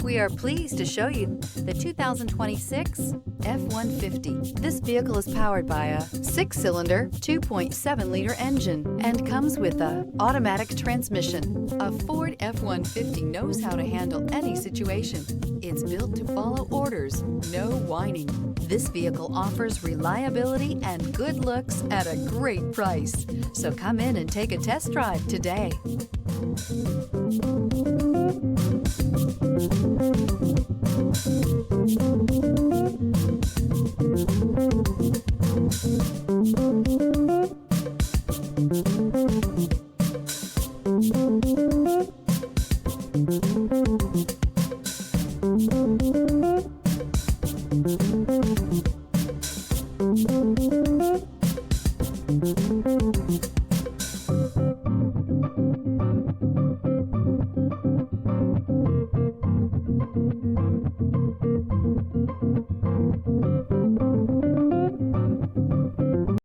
We are pleased to show you the 2026 F-150. This vehicle is powered by a 6-cylinder, 2.7-liter engine and comes with an automatic transmission. A Ford F-150 knows how to handle any situation. It's built to follow orders, no whining. This vehicle offers reliability and good looks at a great price. So come in and take a test drive today.